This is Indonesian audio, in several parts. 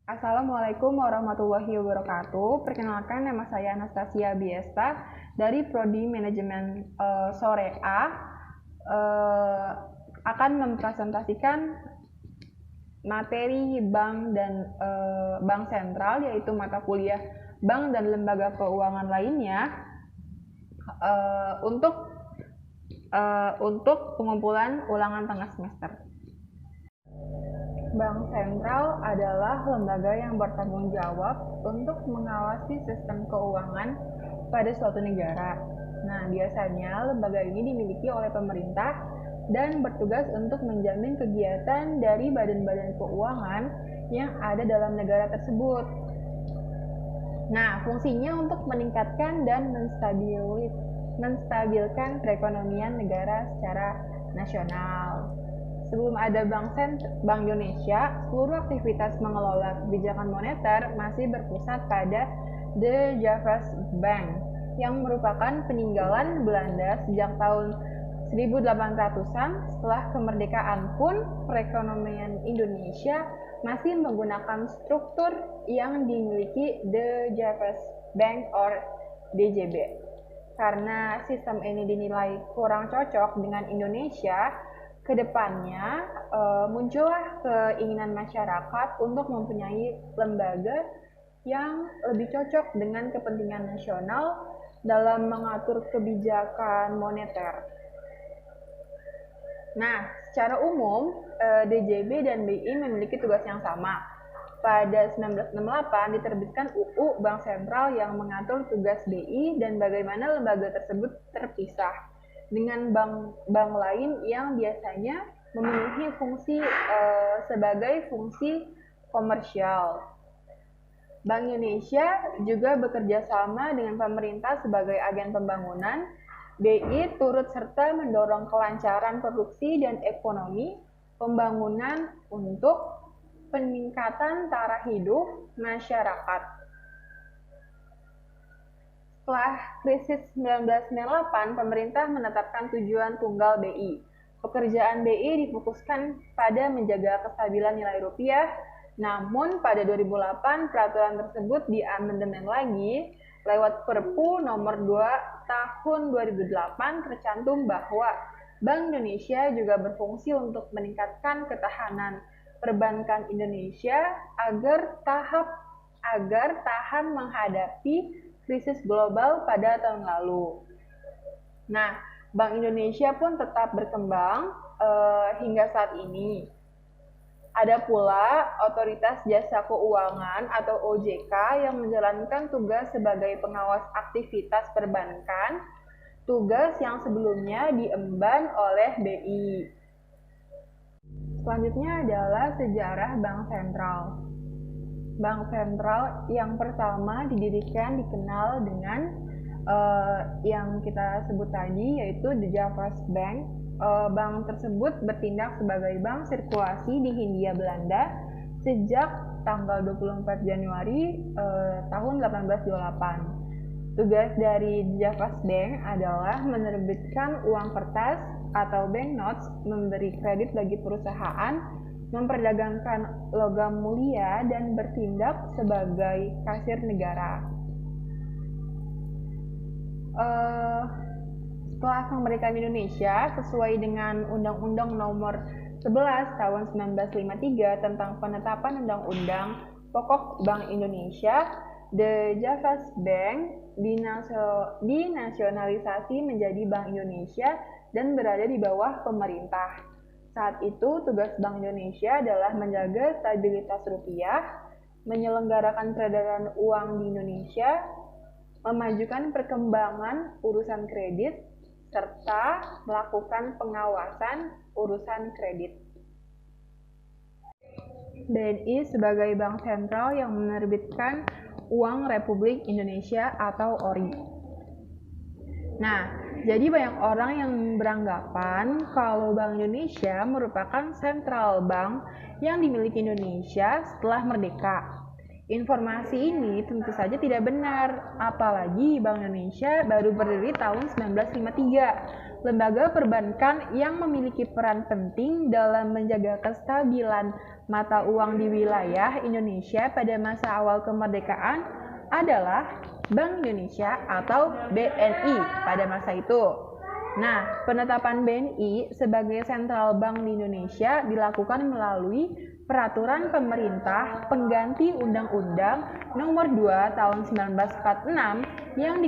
Assalamualaikum warahmatullahi wabarakatuh. Perkenalkan, nama saya Anastasia Biesta dari Prodi Manajemen Sore A. Akan mempresentasikan materi bank dan bank sentral, yaitu mata kuliah bank dan lembaga keuangan lainnya untuk pengumpulan ulangan tengah semester. Bank sentral adalah lembaga yang bertanggung jawab untuk mengawasi sistem keuangan pada suatu negara. Nah, biasanya lembaga ini dimiliki oleh pemerintah dan bertugas untuk menjamin kegiatan dari badan-badan keuangan yang ada dalam negara tersebut. Nah, fungsinya untuk meningkatkan dan menstabilkan perekonomian negara secara nasional. Sebelum ada Bank Indonesia, seluruh aktivitas mengelola kebijakan moneter masih berpusat pada The Javas Bank, yang merupakan peninggalan Belanda sejak tahun 1800-an. Setelah kemerdekaan pun, perekonomian Indonesia masih menggunakan struktur yang dimiliki The Javas Bank or DJB. Karena sistem ini dinilai kurang cocok dengan Indonesia, kedepannya muncullah keinginan masyarakat untuk mempunyai lembaga yang lebih cocok dengan kepentingan nasional dalam mengatur kebijakan moneter. Nah, secara umum DJB dan BI memiliki tugas yang sama. Pada 1968 diterbitkan UU Bank Sentral yang mengatur tugas BI dan bagaimana lembaga tersebut terpisah dengan bank lain yang biasanya memenuhi fungsi sebagai fungsi komersial. Bank Indonesia juga bekerja sama dengan pemerintah sebagai agen pembangunan. BI turut serta mendorong kelancaran produksi dan ekonomi pembangunan untuk peningkatan taraf hidup masyarakat. Setelah krisis 1998, pemerintah menetapkan tujuan tunggal BI. Pekerjaan BI difokuskan pada menjaga kestabilan nilai rupiah, namun pada 2008 peraturan tersebut diamandemen lagi lewat Perpu nomor 2 tahun 2008. Tercantum bahwa Bank Indonesia juga berfungsi untuk meningkatkan ketahanan perbankan Indonesia agar tahan menghadapi krisis global pada tahun lalu. Nah, Bank Indonesia pun tetap berkembang hingga saat ini. Ada pula Otoritas Jasa Keuangan atau OJK yang menjalankan tugas sebagai pengawas aktivitas perbankan, tugas yang sebelumnya diemban oleh BI. Selanjutnya adalah sejarah Bank Sentral. Bank sentral yang pertama didirikan dikenal dengan yang kita sebut tadi, yaitu The Javas Bank. Bank tersebut bertindak sebagai bank sirkulasi di Hindia Belanda sejak tanggal 24 Januari tahun 1828. Tugas dari The Javas Bank adalah menerbitkan uang kertas atau banknotes, memberi kredit bagi perusahaan, memperdagangkan logam mulia, dan bertindak sebagai kasir negara. Setelah kemerdekaan Indonesia, sesuai dengan Undang-Undang Nomor 11 Tahun 1953 tentang penetapan Undang-Undang Pokok Bank Indonesia, The Javas Bank dinasionalisasi menjadi Bank Indonesia dan berada di bawah pemerintah. Saat itu, tugas Bank Indonesia adalah menjaga stabilitas rupiah, menyelenggarakan peredaran uang di Indonesia, memajukan perkembangan urusan kredit, serta melakukan pengawasan urusan kredit. BNI sebagai bank sentral yang menerbitkan uang Republik Indonesia atau ORI. Nah, jadi banyak orang yang beranggapan kalau Bank Indonesia merupakan sentral bank yang dimiliki Indonesia setelah merdeka. Informasi ini tentu saja tidak benar, apalagi Bank Indonesia baru berdiri tahun 1953. Lembaga perbankan yang memiliki peran penting dalam menjaga kestabilan mata uang di wilayah Indonesia pada masa awal kemerdekaan adalah Bank Indonesia atau BNI pada masa itu. Nah, penetapan BNI sebagai sentral bank di Indonesia dilakukan melalui Peraturan Pemerintah Pengganti Undang-Undang Nomor 2 Tahun 1946 yang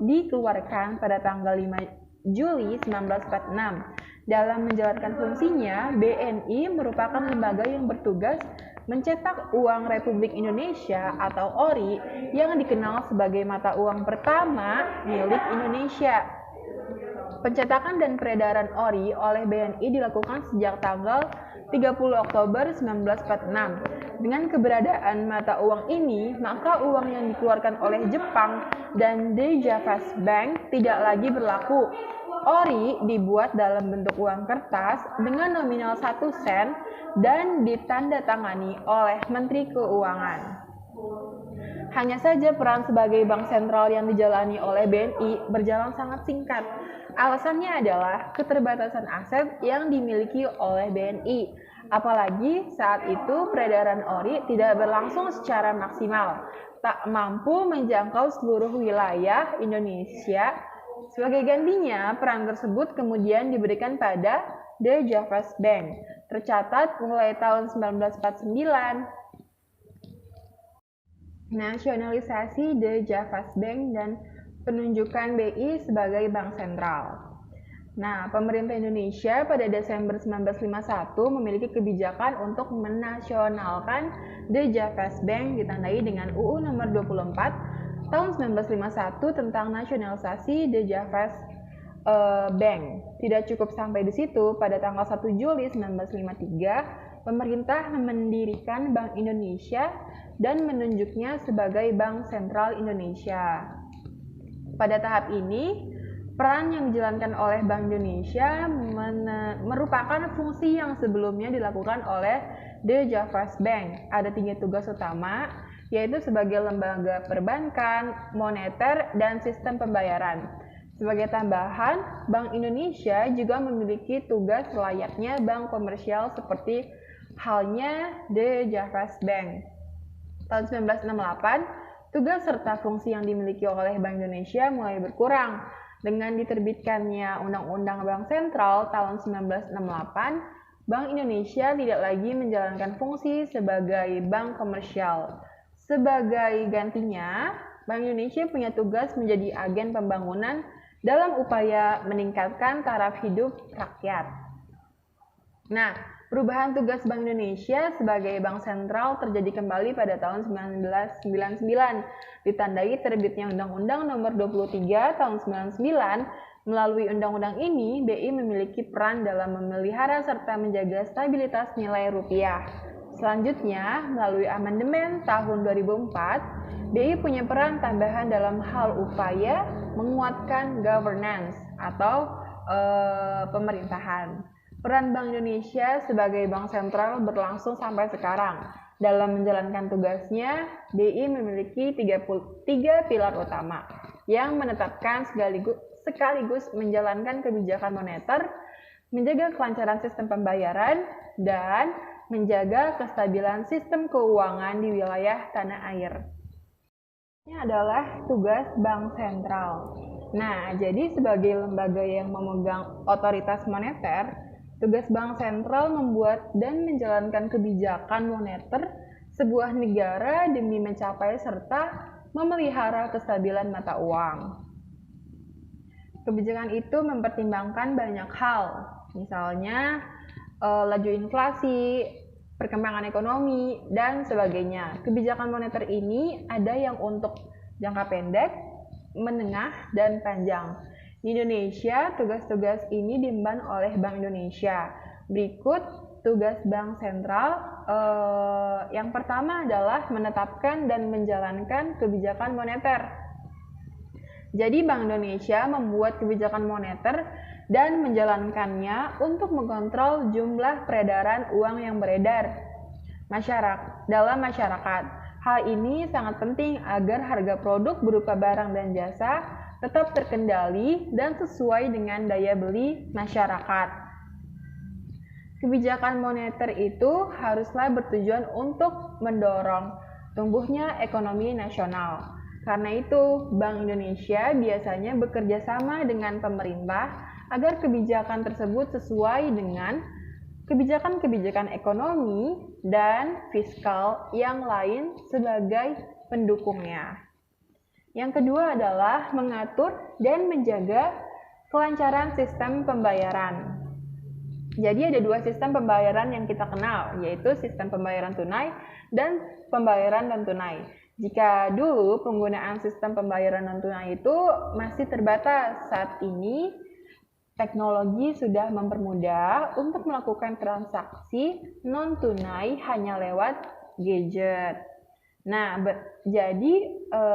dikeluarkan pada tanggal 5 Juli 1946. Dalam menjalankan fungsinya, BNI merupakan lembaga yang bertugas mencetak uang Republik Indonesia atau ORI yang dikenal sebagai mata uang pertama milik Indonesia. Pencetakan dan peredaran ORI oleh BNI dilakukan sejak tanggal 30 Oktober 1946. Dengan keberadaan mata uang ini, maka uang yang dikeluarkan oleh Jepang dan The Javas Bank tidak lagi berlaku. ORI dibuat dalam bentuk uang kertas dengan nominal 1 sen dan ditandatangani oleh Menteri Keuangan. Hanya saja peran sebagai bank sentral yang dijalani oleh BNI berjalan sangat singkat. Alasannya adalah keterbatasan aset yang dimiliki oleh BNI. Apalagi saat itu peredaran ORI tidak berlangsung secara maksimal, tak mampu menjangkau seluruh wilayah Indonesia. Sebagai gantinya, peran tersebut kemudian diberikan pada The Javas Bank, tercatat mulai tahun 1949. Nasionalisasi The Javas Bank dan penunjukan BI sebagai bank sentral. Nah, pemerintah Indonesia pada Desember 1951 memiliki kebijakan untuk menasionalkan The Javas Bank ditandai dengan UU Nomor 24 Tahun 1951 tentang nasionalisasi The Javas Bank. Tidak cukup sampai di situ, pada tanggal 1 Juli 1953, pemerintah mendirikan Bank Indonesia dan menunjuknya sebagai Bank Sentral Indonesia. Pada tahap ini, peran yang dijalankan oleh Bank Indonesia merupakan fungsi yang sebelumnya dilakukan oleh The Javas Bank. Ada 3 tugas utama, yaitu sebagai lembaga perbankan, moneter, dan sistem pembayaran. Sebagai tambahan, Bank Indonesia juga memiliki tugas layaknya bank komersial seperti halnya The Javas Bank. Tahun 1968, tugas serta fungsi yang dimiliki oleh Bank Indonesia mulai berkurang. Dengan diterbitkannya Undang-Undang Bank Sentral tahun 1968, Bank Indonesia tidak lagi menjalankan fungsi sebagai bank komersial. Sebagai gantinya, Bank Indonesia punya tugas menjadi agen pembangunan dalam upaya meningkatkan taraf hidup rakyat. Nah, perubahan tugas Bank Indonesia sebagai bank sentral terjadi kembali pada tahun 1999, ditandai terbitnya Undang-Undang Nomor 23 Tahun 99. Melalui undang-undang ini, BI memiliki peran dalam memelihara serta menjaga stabilitas nilai rupiah. Selanjutnya, melalui amandemen tahun 2004, BI punya peran tambahan dalam hal upaya menguatkan governance atau pemerintahan. Peran Bank Indonesia sebagai bank sentral berlangsung sampai sekarang. Dalam menjalankan tugasnya, BI memiliki 3 pilar utama yang menetapkan sekaligus menjalankan kebijakan moneter, menjaga kelancaran sistem pembayaran, dan menjaga kestabilan sistem keuangan di wilayah tanah air. Ini adalah tugas bank sentral. Nah, jadi sebagai lembaga yang memegang otoritas moneter, tugas bank sentral membuat dan menjalankan kebijakan moneter sebuah negara demi mencapai serta memelihara kestabilan mata uang. Kebijakan itu mempertimbangkan banyak hal, misalnya laju inflasi, perkembangan ekonomi, dan sebagainya. Kebijakan moneter ini ada yang untuk jangka pendek, menengah, dan panjang. Di Indonesia, tugas-tugas ini diemban oleh Bank Indonesia. Berikut tugas Bank Sentral. Yang pertama adalah menetapkan dan menjalankan kebijakan moneter. Jadi Bank Indonesia membuat kebijakan moneter dan menjalankannya untuk mengontrol jumlah peredaran uang yang beredar. masyarakat. Hal ini sangat penting agar harga produk berupa barang dan jasa tetap terkendali dan sesuai dengan daya beli masyarakat. Kebijakan moneter itu haruslah bertujuan untuk mendorong tumbuhnya ekonomi nasional. Karena itu, Bank Indonesia biasanya bekerja sama dengan pemerintah agar kebijakan tersebut sesuai dengan kebijakan-kebijakan ekonomi dan fiskal yang lain sebagai pendukungnya. Yang kedua adalah mengatur dan menjaga kelancaran sistem pembayaran. Jadi ada dua sistem pembayaran yang kita kenal, yaitu sistem pembayaran tunai dan pembayaran non-tunai. Jika dulu penggunaan sistem pembayaran non-tunai itu masih terbatas, saat ini teknologi sudah mempermudah untuk melakukan transaksi non-tunai hanya lewat gadget. Nah, jadi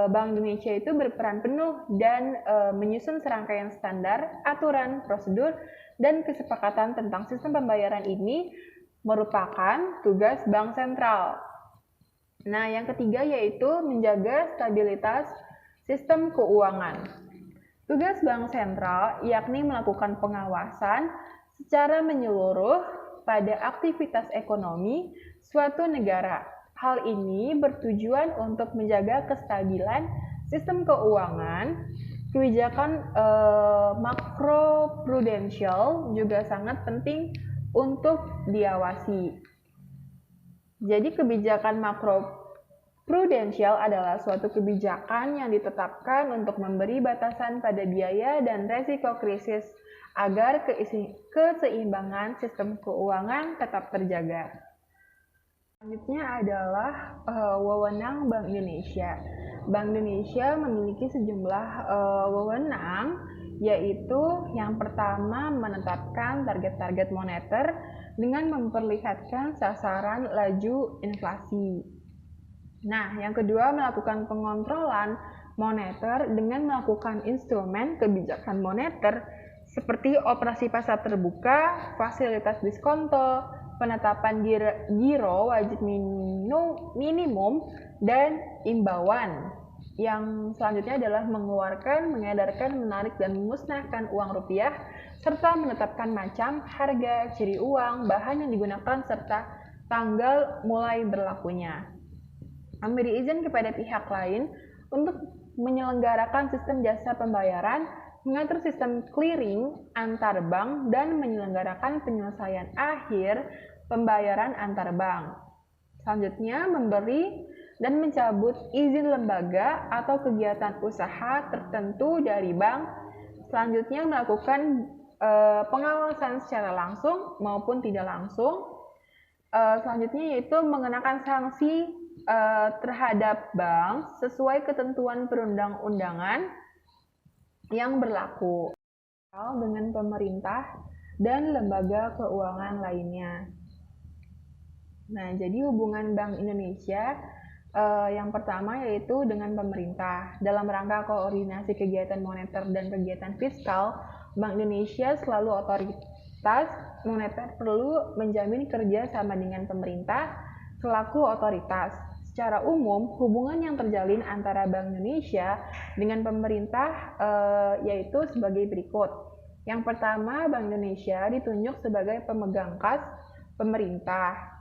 Bank Indonesia itu berperan penuh dan menyusun serangkaian standar, aturan, prosedur, dan kesepakatan tentang sistem pembayaran ini merupakan tugas Bank Sentral. Nah, yang ketiga yaitu menjaga stabilitas sistem keuangan. Tugas Bank Sentral yakni melakukan pengawasan secara menyeluruh pada aktivitas ekonomi suatu negara. Hal ini bertujuan untuk menjaga kestabilan sistem keuangan. Kebijakan makroprudensial juga sangat penting untuk diawasi. Jadi kebijakan makroprudensial adalah suatu kebijakan yang ditetapkan untuk memberi batasan pada biaya dan resiko krisis agar keseimbangan sistem keuangan tetap terjaga. Selanjutnya adalah wewenang Bank Indonesia. Bank Indonesia memiliki sejumlah wewenang, yaitu yang pertama menetapkan target-target moneter dengan memperlihatkan sasaran laju inflasi. Nah, yang kedua melakukan pengontrolan moneter dengan melakukan instrumen kebijakan moneter seperti operasi pasar terbuka, fasilitas diskonto, penetapan giro wajib minimum, dan imbauan. Yang selanjutnya adalah mengeluarkan, mengedarkan, menarik, dan memusnahkan uang rupiah, serta menetapkan macam, harga, ciri uang, bahan yang digunakan, serta tanggal mulai berlakunya. Memberi izin kepada pihak lain untuk menyelenggarakan sistem jasa pembayaran, mengatur sistem clearing antar bank, dan menyelenggarakan penyelesaian akhir pembayaran antar bank. Selanjutnya, memberi dan mencabut izin lembaga atau kegiatan usaha tertentu dari bank. Selanjutnya, melakukan pengawasan secara langsung maupun tidak langsung. Selanjutnya yaitu mengenakan sanksi terhadap bank sesuai ketentuan perundang-undangan yang berlaku dengan pemerintah dan lembaga keuangan lainnya. Nah, jadi hubungan Bank Indonesia yang pertama yaitu dengan pemerintah. Dalam rangka koordinasi kegiatan moneter dan kegiatan fiskal, Bank Indonesia selalu otoritas moneter perlu menjamin kerja sama dengan pemerintah selaku otoritas. Secara umum, hubungan yang terjalin antara Bank Indonesia dengan pemerintah yaitu sebagai berikut. Yang pertama, Bank Indonesia ditunjuk sebagai pemegang kas pemerintah.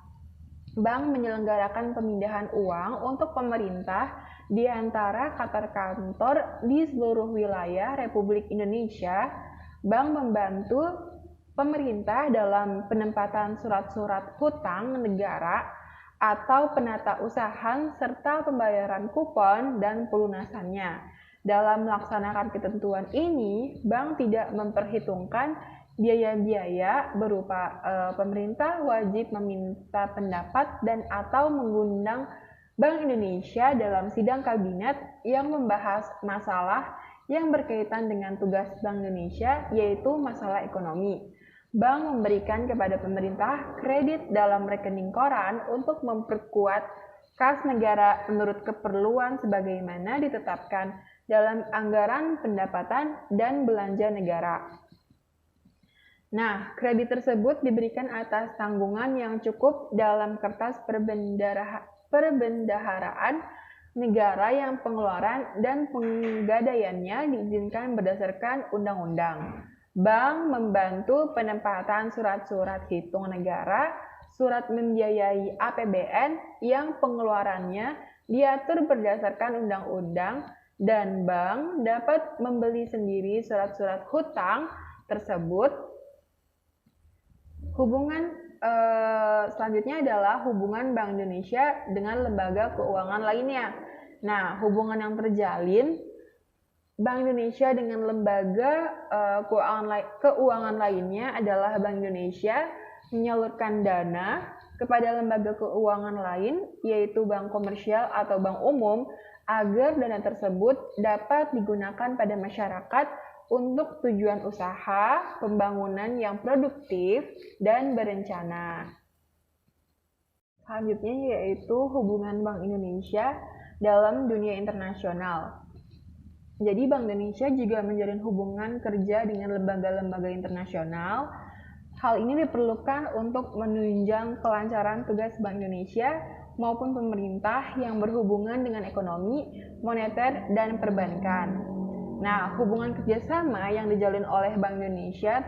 Bank menyelenggarakan pemindahan uang untuk pemerintah di antara kantor-kantor di seluruh wilayah Republik Indonesia. Bank membantu pemerintah dalam penempatan surat-surat hutang negara atau penata usahaan serta pembayaran kupon dan pelunasannya. Dalam melaksanakan ketentuan ini, bank tidak memperhitungkan biaya-biaya berupa pemerintah wajib meminta pendapat dan atau mengundang Bank Indonesia dalam sidang kabinet yang membahas masalah yang berkaitan dengan tugas Bank Indonesia, yaitu masalah ekonomi. Bank memberikan kepada pemerintah kredit dalam rekening koran untuk memperkuat kas negara menurut keperluan sebagaimana ditetapkan dalam anggaran pendapatan dan belanja negara. Nah, kredit tersebut diberikan atas tanggungan yang cukup dalam kertas perbendaharaan negara yang pengeluaran dan penggadaiannya diizinkan berdasarkan undang-undang. Bank membantu penempatan surat-surat hitung negara, surat membiayai APBN yang pengeluarannya diatur berdasarkan undang-undang, dan bank dapat membeli sendiri surat-surat hutang tersebut. Hubungan selanjutnya adalah hubungan Bank Indonesia dengan lembaga keuangan lainnya. Nah, hubungan yang terjalin Bank Indonesia dengan lembaga keuangan lainnya adalah Bank Indonesia menyalurkan dana kepada lembaga keuangan lain, yaitu bank komersial atau bank umum, agar dana tersebut dapat digunakan pada masyarakat untuk tujuan usaha, pembangunan yang produktif dan berencana. Selanjutnya yaitu hubungan Bank Indonesia dalam dunia internasional. Jadi Bank Indonesia juga menjalin hubungan kerja dengan lembaga-lembaga internasional. Hal ini diperlukan untuk menunjang kelancaran tugas Bank Indonesia maupun pemerintah yang berhubungan dengan ekonomi, moneter, dan perbankan. Nah, hubungan kerjasama yang dijalin oleh Bank Indonesia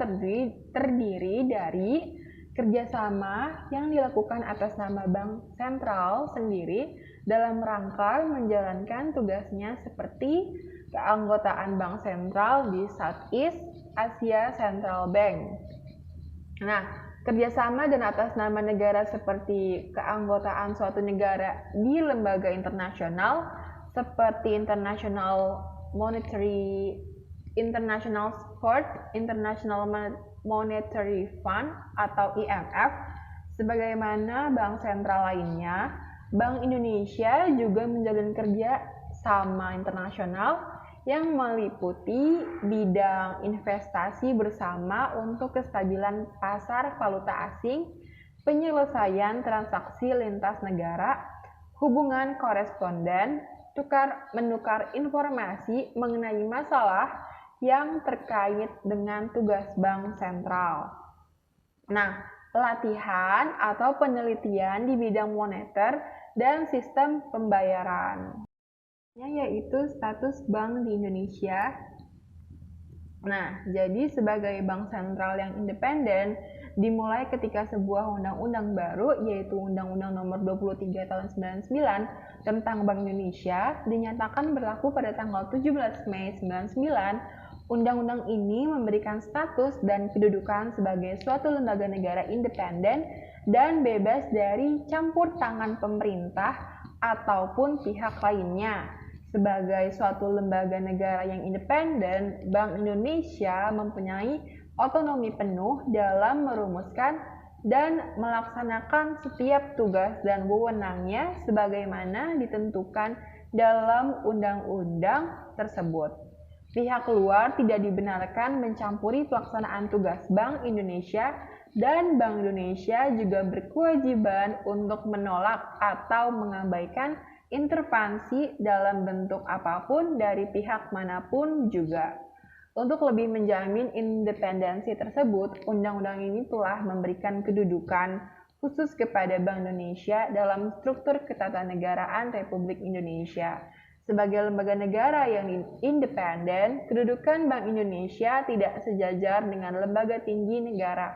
terdiri dari kerjasama yang dilakukan atas nama Bank Sentral sendiri dalam rangka menjalankan tugasnya seperti keanggotaan Bank Sentral di Southeast Asia Central Bank. Nah, kerjasama dan atas nama negara seperti keanggotaan suatu negara di lembaga internasional seperti International Sport, International Monetary Fund atau IMF, sebagaimana bank sentral lainnya, Bank Indonesia juga menjalin kerja sama internasional yang meliputi bidang investasi bersama untuk kestabilan pasar valuta asing, penyelesaian transaksi lintas negara, hubungan koresponden, menukar informasi mengenai masalah yang terkait dengan tugas bank sentral. Nah, pelatihan atau penelitian di bidang moneter dan sistem pembayaran, yaitu status bank di Indonesia. Nah, jadi sebagai bank sentral yang independen dimulai ketika sebuah undang-undang baru, yaitu Undang-Undang Nomor 23 Tahun 99 tentang Bank Indonesia dinyatakan berlaku pada tanggal 17 Mei 99. Undang-undang ini memberikan status dan kedudukan sebagai suatu lembaga negara independen dan bebas dari campur tangan pemerintah ataupun pihak lainnya. Sebagai suatu lembaga negara yang independen, Bank Indonesia mempunyai otonomi penuh dalam merumuskan dan melaksanakan setiap tugas dan wewenangnya sebagaimana ditentukan dalam undang-undang tersebut. Pihak luar tidak dibenarkan mencampuri pelaksanaan tugas Bank Indonesia, dan Bank Indonesia juga berkewajiban untuk menolak atau mengabaikan intervensi dalam bentuk apapun dari pihak manapun juga. Untuk lebih menjamin independensi tersebut, undang-undang ini telah memberikan kedudukan khusus kepada Bank Indonesia dalam struktur ketatanegaraan Republik Indonesia. Sebagai lembaga negara yang independen, kedudukan Bank Indonesia tidak sejajar dengan lembaga tinggi negara.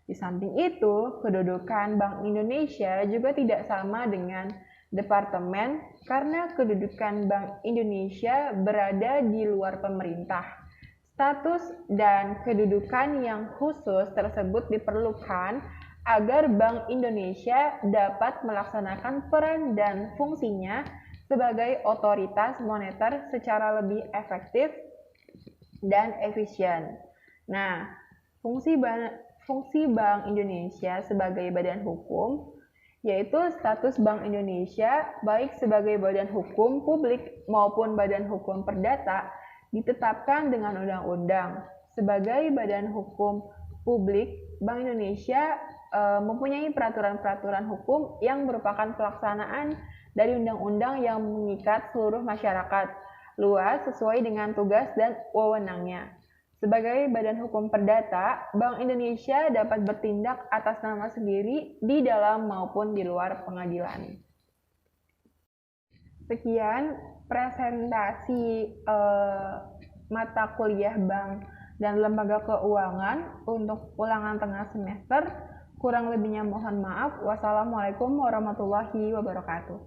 Di samping itu, kedudukan Bank Indonesia juga tidak sama dengan departemen karena kedudukan Bank Indonesia berada di luar pemerintah. Status dan kedudukan yang khusus tersebut diperlukan agar Bank Indonesia dapat melaksanakan peran dan fungsinya sebagai otoritas moneter secara lebih efektif dan efisien. Nah, fungsi Bank Indonesia sebagai badan hukum, yaitu status Bank Indonesia baik sebagai badan hukum publik maupun badan hukum perdata ditetapkan dengan undang-undang. Sebagai badan hukum publik, Bank Indonesia mempunyai peraturan-peraturan hukum yang merupakan pelaksanaan dari undang-undang yang mengikat seluruh masyarakat luas sesuai dengan tugas dan wewenangnya. Sebagai badan hukum perdata, Bank Indonesia dapat bertindak atas nama sendiri di dalam maupun di luar pengadilan. Sekian presentasi mata kuliah bank dan lembaga keuangan untuk ulangan tengah semester. Kurang lebihnya mohon maaf. Wassalamualaikum warahmatullahi wabarakatuh.